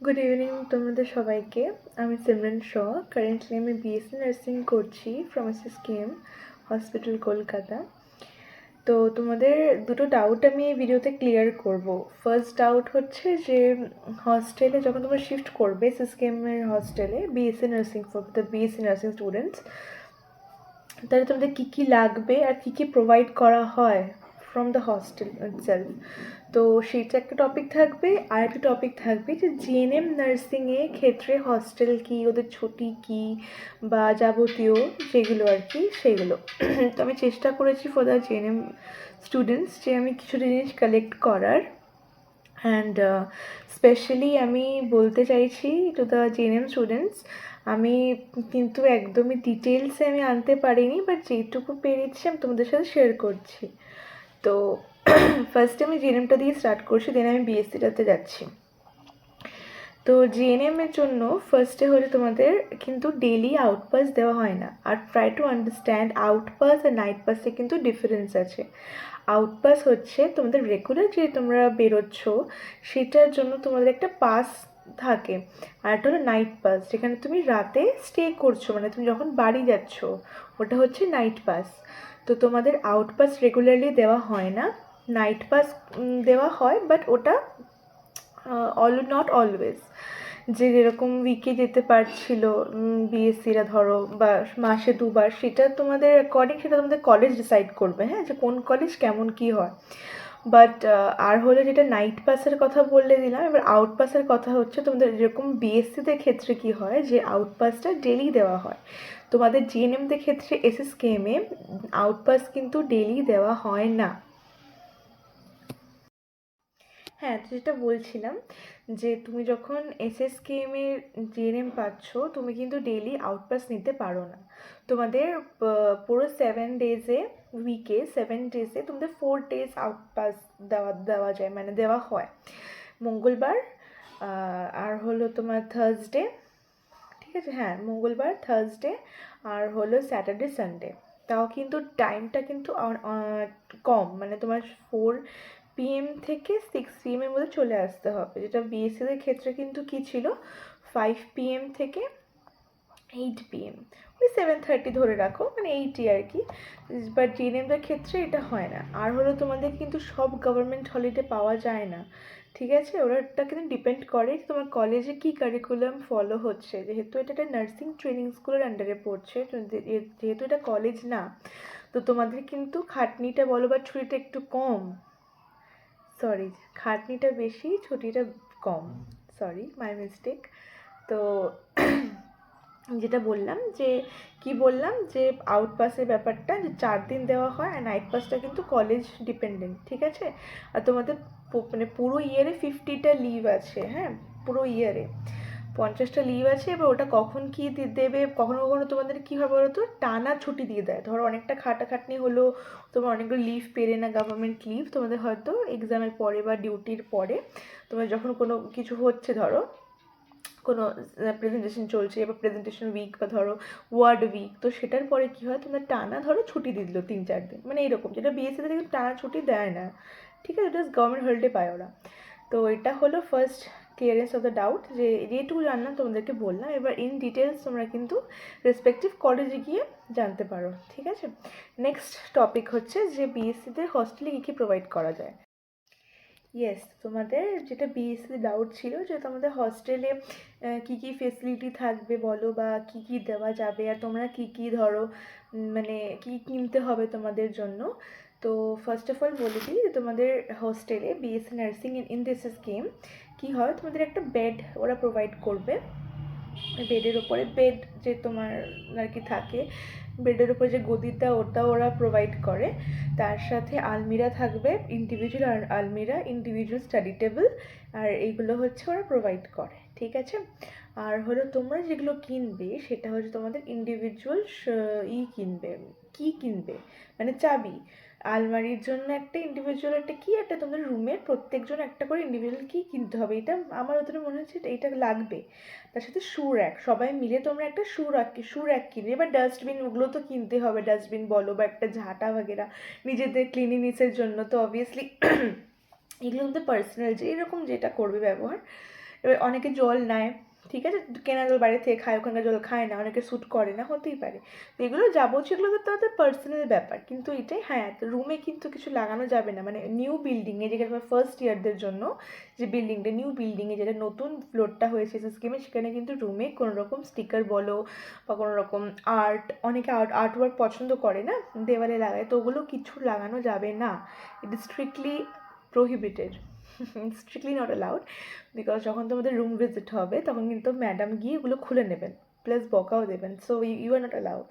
Good evening তোমাদের সবাইকে। আমি সিমরান শ। কারেন্টলি আমি বিএসসি নার্সিং করছি ফ্রম এসএসকেএম হসপিটাল কলকাতা। তো তোমাদের দুটো ডাউট আমি এই ভিডিওতে ক্লিয়ার করব। ফার্স্ট ডাউট হচ্ছে যে হস্টেলে যখন তোমরা শিফট করবে এসএসকেএমের হস্টেলে BSc nursing for the BSc nursing students, তাহলে তোমাদের কী কী লাগবে আর কী কী প্রোভাইড করা হয় ফ্রম দ্য হস্টেল ইটসেলফ। তো সেইটা একটা টপিক থাকবে। আর একটা টপিক থাকবে যে জিএনএম নার্সিংয়ে ক্ষেত্রে হস্টেল কী, ওদের ছুটি কী বা যাবতীয় যেগুলো আর কি সেগুলো। তো আমি চেষ্টা করেছি ফর দ্য জিএনএম স্টুডেন্টস যে আমি কিছু জিনিস কালেক্ট করার। অ্যান্ড স্পেশালি আমি বলতে চাইছি টু দ্য জিএনএম স্টুডেন্টস, আমি কিন্তু একদমই ডিটেলসে আমি আনতে পারিনি, বাট যেটুকু পেরেছি আমি তোমাদের সাথে শেয়ার করছি। তো ফার্স্টে আমি জিএনএমটা দিয়ে স্টার্ট করছি, দেন আমি বিএসসিটাতে যাচ্ছি। তো জিএনএমের জন্য ফার্স্টে হলে তোমাদের কিন্তু ডেলি আউটপাস দেওয়া হয় না। আর ট্রাই টু আন্ডারস্ট্যান্ড আউটপাস আর নাইট পাসে কিন্তু ডিফারেন্স আছে। আউটপাস হচ্ছে তোমাদের রেগুলার যে তোমরা বেরোচ্ছ সেটার জন্য তোমাদের একটা পাস থাকে। আর একটা হলো নাইট পাস, যেখানে তুমি রাতে স্টে করছো, মানে তুমি যখন বাড়ি যাচ্ছ ওটা হচ্ছে নাইট পাস। তো তোমাদের আউটপাস রেগুলারলি দেওয়া হয় না, নাইট পাস দেওয়া হয়, বাট ওটা নট অলওয়েজ। যে যেরকম উইকে যেতে পারছিল বিএসসিরা ধরো, বা মাসে দুবার, সেটা তোমাদের অ্যাকর্ডিং সেটা তোমাদের কলেজ ডিসাইড করবে, হ্যাঁ, যে কোন কলেজ কেমন কী হয়। বাট আর হলো যেটা নাইট পাসের কথা বললে দিলাম, এবার আউট পাসের কথা হচ্ছে তোমাদের যেরকম বিএসসিদের ক্ষেত্রে কি হয় যে আউট পাসটা ডেলি দেওয়া হয়। তোমাদের জিএনএমদের ক্ষেত্রে এসএসকেএমে আউট পাস কিন্তু ডেলি দেওয়া হয় না। হ্যাঁ, তো যেটা বলছিলাম যে তুমি যখন এসএসকেএমের জিএনএম পাচ্ছ তুমি কিন্তু ডেলি আউটপাস নিতে পারো না। তোমাদের পুরো 7 ডেজে, উইকে 7 ডেজে তোমাদের 4 ডেজ আউটপাস দেওয়া যায়, মানে দেওয়া হয়। মঙ্গলবার আর হলো তোমার থার্সডে, ঠিক আছে, হ্যাঁ মঙ্গলবার, থার্সডে আর হলো স্যাটারডে, সানডে। তাও কিন্তু টাইমটা কিন্তু কম, মানে তোমার 4 PM থেকে 6 PM মধ্যে চলে আসতে হবে। যেটা বিএসসিদের ক্ষেত্রে কিন্তু কী ছিল, 5 PM থেকে 8 PM, ওই 7:30 ধরে রাখো, মানে 8ই আর কি। বাট জিএনএমদের ক্ষেত্রে এটা হয় না। আর হলো তোমাদের কিন্তু সব গভর্নমেন্ট হলিডে পাওয়া যায় না, ঠিক আছে। ওটা কিন্তু ডিপেন্ড করে তোমার কলেজে কী কারিকুলাম ফলো হচ্ছে। যেহেতু এটা একটা নার্সিং ট্রেনিং স্কুলের আন্ডারে পড়ছে, যেহেতু এটা কলেজ না, তো তোমাদের কিন্তু খাটনিটা বলো বা ছুটিটা একটু কম। সরি, খাটনিটা বেশি, ছুটিটা কম। Sorry, my mistake. তো যেটা বললাম যে কি বললাম যে আউটপাসের ব্যাপারটা, যে 4 দিন দেওয়া হয়, আর নাইট পাসটা কিন্তু কলেজ ডিপেন্ডেন্ট, ঠিক আছে। আর তোমাদের মানে পুরো ইয়ারে 50টা লিভ আছে, হ্যাঁ, পুরো ইয়ারে 50টা লিভ আছে। এবার ওটা কখন কী দেবে, কখনো কখনো তোমাদের কী হয় বলো তো, টানা ছুটি দিয়ে দেয়। ধরো অনেকটা খাটাখাটনি হলো, তোমার অনেকগুলো লিভ পেরে না, গভর্নমেন্ট লিভ, তোমাদের হয়তো এক্সামের পরে বা ডিউটির পরে তোমার যখন কোনো কিছু হচ্ছে, ধরো কোনো প্রেজেন্টেশন চলছে বা প্রেজেন্টেশন উইক বা ধরো ওয়ার্ড উইক, তো সেটার পরে কী হয়, তোমার টানা ধরো ছুটি দিয়ে দিল 3-4 দিন, মানে এরকম। যেটা বিএসসিতে কিন্তু টানা ছুটি দেয় না, ঠিক আছে, জাস্ট গভর্নমেন্ট হলিডে পায় ওরা। তো এটা হলো first clearance of the doubt, যে যেটুকু জানলাম তোমাদেরকে বললাম। এবার ইন ডিটেলস তোমরা কিন্তু রেসপেক্টিভ কলেজে গিয়ে জানতে পারো, ঠিক আছে। নেক্সট টপিক হচ্ছে যে বিএসসিতে হস্টেলে কী কী প্রোভাইড করা যায়। ইয়েস, তোমাদের যেটা বিএসসি ডাউট ছিল যে তোমাদের হস্টেলে কী কী ফেসিলিটি থাকবে বলো, বা কী কী দেওয়া যাবে, আর তোমরা কী কী ধরো মানে কী কিনতে হবে তোমাদের জন্য। তো ফার্স্ট অফ অল বলে দিই যে তোমাদের হস্টেলে BSc nursing in this scheme কী হয়, তোমাদের একটা বেড ওরা প্রোভাইড করবে। বেডের ওপরে বেড যে তোমার আর কি থাকে, বেডের উপরে যে গদিটা ওটা ওরা প্রোভাইড করে। তার সাথে আলমিরা থাকবে, ইন্ডিভিজুয়াল আলমিরা, ইন্ডিভিজুয়াল স্টাডি টেবিল, আর এইগুলো হচ্ছে ওরা প্রোভাইড করে, ঠিক আছে। আর হলো তোমরা যেগুলো কিনবে সেটা হচ্ছে তোমাদের ইন্ডিভিজুয়াল কিনবে, কি কিনবে, মানে চাবি। আলমারির জন্য একটা ইন্ডিভিজুয়াল একটা কি, একটা তোমাদের রুমের প্রত্যেকজন একটা করে ইন্ডিভিজুয়াল কি কিনতে হবে। এটা আমার ওদের মনে হচ্ছে এটা লাগবে। তার সাথে শু র্যাক, সবাই মিলে তোমরা একটা শু র্যাক কিনবে। এবার ডাস্টবিন, ওগুলো তো কিনতে হবে, ডাস্টবিন বলো বা একটা ঝাঁটা বাগেরা নিজেদের ক্লিনিনেসের জন্য, তো অবভিয়াসলি এগুলো কিন্তু পার্সোনাল, যে এরকম যেটা করবে ব্যবহার এবার অনেকে জল নেয়, ঠিক আছে, কেনা জল বাইরে থেকে খায়, ওখানকার জল খায় না, অনেকে স্যুট করে না, হতেই পারে। তো এগুলো যাবতীয় এগুলো তো তাদের পার্সোনাল ব্যাপার, কিন্তু এটাই হ্যাঁ, রুমে কিন্তু কিছু লাগানো যাবে না, মানে নিউ বিল্ডিংয়ে যেখানে ফার্স্ট ইয়ারদের জন্য যে বিল্ডিংটা, নিউ বিল্ডিংয়ে যেটা নতুন ফ্লোরটা হয়েছে এসএস স্কিমে, সেখানে কিন্তু রুমে কোনো রকম স্টিকার বলো বা কোনো রকম আর্ট, অনেকে আর্টওয়ার্ক পছন্দ করে না, দেওয়ালে লাগায়, তো ওগুলো কিছু লাগানো যাবে না। It is strictly prohibited, strictly not allowed. Because যখন তোমাদের রুম ভিজিট হবে তখন কিন্তু ম্যাডাম গিয়ে এগুলো খুলে নেবেন, প্লাস বকাও দেবেন, so you are not allowed.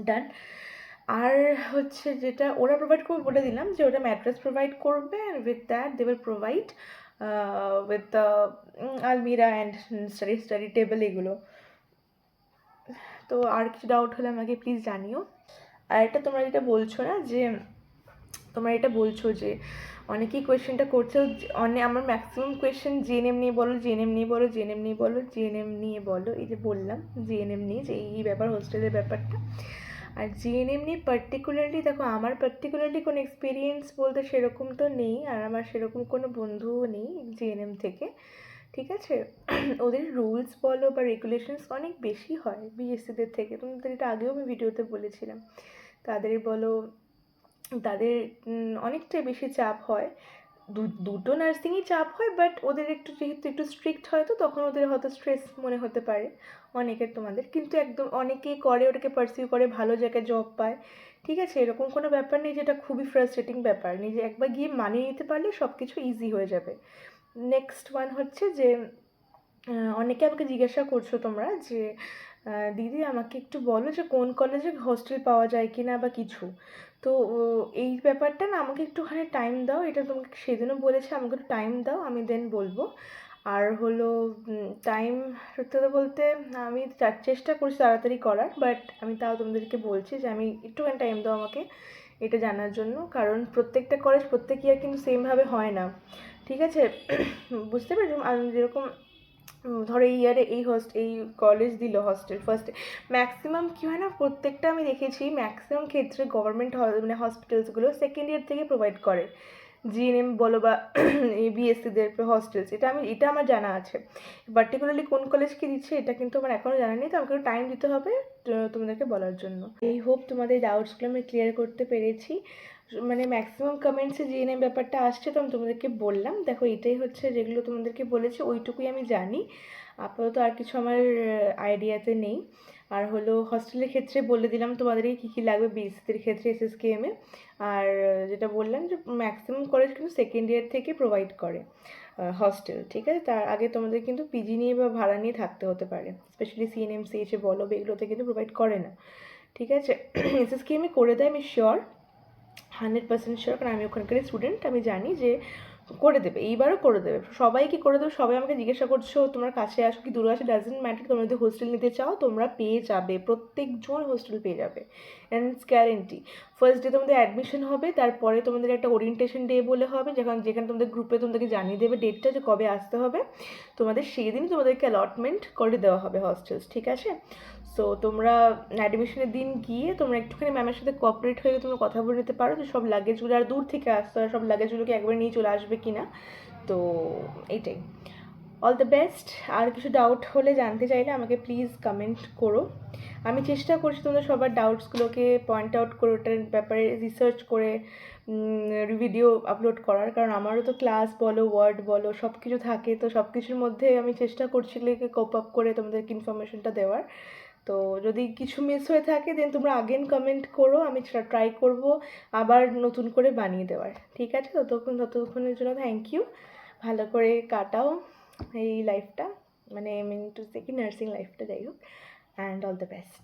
Done. আর হচ্ছে যেটা ওরা প্রোভাইড করবে বলে দিলাম, যে ওটা ম্যাট্রেস প্রোভাইড করবে, and with that they will provide with আলমিরা অ্যান্ড স্টাডি টেবিল এগুলো। তো আর কিছু ডাউট হলে আমাকে প্লিজ জানিও। আর এটা তোমরা যেটা বলছো না, যে তোমরা এটা বলছো যে অনেকেই কোয়েশ্চেনটা করছো, আমার ম্যাক্সিমাম কোয়েশ্চেন জিএনএম নিয়ে বলো, জিএনএম নিয়ে বলো, জিএনএম নিয়ে বলো, জিএনএম নিয়ে বলো, এই যে বললাম জিএনএম নিয়ে, যে এই ব্যাপার হোস্টেলের ব্যাপারটা। আর জিএনএম নিয়ে পার্টিকুলারলি দেখো, আমার পার্টিকুলারলি কোনো এক্সপিরিয়েন্স বলতে সেরকম তো নেই, আর আমার সেরকম কোনো বন্ধুও নেই জিএনএম থেকে, ঠিক আছে। ওদের রুলস বলো বা রেগুলেশনস অনেক বেশি হয় বিএসসিদের থেকে, তোমাদের এটা আগেও আমি ভিডিওতে বলেছিলাম। তাদের বলো, তাদের অনেকটাই বেশি চাপ হয়, দুটো নার্সিংই চাপ হয়, বাট ওদের একটু যেহেতু একটু স্ট্রিক্ট হয়, তো তখন ওদের হয়তো স্ট্রেস মনে হতে পারে অনেকের, তোমাদের কিন্তু একদম অনেকেই করে ওটাকে পারসিউ করে, ভালো জায়গায় জব পায়, ঠিক আছে, এরকম কোনো ব্যাপার নেই, যেটা খুবই ফ্রাস্ট্রেটিং ব্যাপার, নিজে একবার গিয়ে মানিয়ে নিতে পারলে সব কিছু ইজি হয়ে যাবে। নেক্সট ওয়ান হচ্ছে যে অনেকে আমাকে জিজ্ঞাসা করছো তোমরা যে দিদি আমাকে একটু বলো যে কোন কলেজে হস্টেল পাওয়া যায় কি না বা কিছু। তো এই ব্যাপারটা না আমাকে একটুখানি টাইম দাও, এটা তোমাকে সেদিনও বলেছি, আমাকে একটু টাইম দাও, আমি দেন বলবো। আর হলো টাইম, সত্যি কথা বলতে আমি চেষ্টা করছি তাড়াতাড়ি করার, বাট আমি তাও তোমাদেরকে বলছি যে আমি একটুখানি টাইম দাও আমাকে এটা জানার জন্য, কারণ প্রত্যেকটা কলেজ প্রত্যেক ইয়ার কিন্তু সেমভাবে হয় না, ঠিক আছে। বুঝতে পেরেছো, যেরকম ধরো এই ইয়ারে এই কলেজ দিল হস্টেল ফার্স্টে, ম্যাক্সিমাম কী হয় না, প্রত্যেকটা আমি দেখেছি ম্যাক্সিমাম ক্ষেত্রে গভর্নমেন্ট মানে হসপিটালসগুলো সেকেন্ড ইয়ার থেকে প্রোভাইড করে, জিএনএম বলো বা এই বিএসসিদের হস্টেলস, এটা আমার জানা আছে। পার্টিকুলারলি কোন কলেজকে দিচ্ছে এটা কিন্তু আমার এখনও জানা নেই, তো আমাকে টাইম দিতে হবে তোমাদেরকে বলার জন্য। এই হোপ তোমাদের ডাউটসগুলো আমি ক্লিয়ার করতে পেরেছি। মানে ম্যাক্সিমাম কমেন্টসে জিএনএম ব্যাপারটা আসছে, তো আমি তোমাদেরকে বললাম, দেখো এটাই হচ্ছে যেগুলো তোমাদেরকে বলেছি ওইটুকুই আমি জানি, আপাতত আর কিছু আমার আইডিয়াতে নেই। আর হলো হস্টেলের ক্ষেত্রে বলে দিলাম তোমাদেরকে কী কী লাগবে বিএসসির ক্ষেত্রে এসএসকেএমে। আর যেটা বললাম যে ম্যাক্সিমাম কলেজ কিন্তু সেকেন্ড ইয়ার থেকে প্রোভাইড করে হস্টেল, ঠিক আছে। তার আগে তোমাদের কিন্তু পিজি নিয়ে বা ভাড়া নিয়ে থাকতে হতে পারে, স্পেশালি সিএনএম সিএইচে বলো, এগুলোতে কিন্তু প্রোভাইড করে না, ঠিক আছে। এসএসকেএমে করে দেয়, আমি শিওর, 100% শিওর, কারণ আমি ওখানকার স্টুডেন্ট, আমি জানি যে করে দেবে, এইবারও করে দেবে, সবাইকে করে দেবে। সবাই আমাকে জিজ্ঞাসা করছো তোমার কাছে আসো কি দূরে আসো, ডাজেন্ট ম্যাটার, তোমরা যদি হোস্টেল নিতে চাও তোমরা পেয়ে যাবে, প্রত্যেকজন হোস্টেল পেয়ে যাবে, and it's guarantee. First day তোমাদের অ্যাডমিশন হবে, তারপরে তোমাদের একটা ওরিয়েন্টেশন ডে বলে হবে, যেখানে তোমাদের গ্রুপে তোমাদেরকে জানিয়ে দেবে ডেটটা যে কবে আসতে হবে, তোমাদের সেই দিনই তোমাদেরকে অ্যালটমেন্ট করে দেওয়া হবে হস্টেলস, ঠিক আছে। সো তোমরা অ্যাডমিশনের দিন গিয়ে তোমরা একটুখানি ম্যামের সাথে কোঅপারেট হয়ে তোমরা কথা বলে নিতে পারো যে সব লাগেজগুলো, আর দূর থেকে আসতে হয়, সব লাগেজগুলোকে একবার নিয়ে চলে আসবে কি না। তো এইটাই, অল দ্য বেস্ট। আর কিছু ডাউট হলে জানতে চাইলে আমাকে প্লিজ কমেন্ট করো, আমি চেষ্টা করছি তোমাদের সবার ডাউটসগুলোকে পয়েন্ট আউট করে ওটার ব্যাপারে রিসার্চ করে ভিডিও আপলোড করার, কারণ আমারও তো ক্লাস বলো ওয়ার্ড বলো সব কিছু থাকে, তো সব কিছুর মধ্যে আমি চেষ্টা করছি কোপ আপ করে তোমাদেরকে ইনফরমেশনটা দেওয়ার। তো যদি কিছু মিস হয়ে থাকে দেন তোমরা আগেন কমেন্ট করো, আমি ট্রাই করব আবার নতুন করে বানিয়ে দেওয়ার, ঠিক আছে। ততক্ষণের জন্য থ্যাংক ইউ, ভালো করে কাটাও এই লাইফটা, মানে মিন টু সে কি নার্সিং লাইফটা, যাই হোক, অ্যান্ড অল দ্য বেস্ট।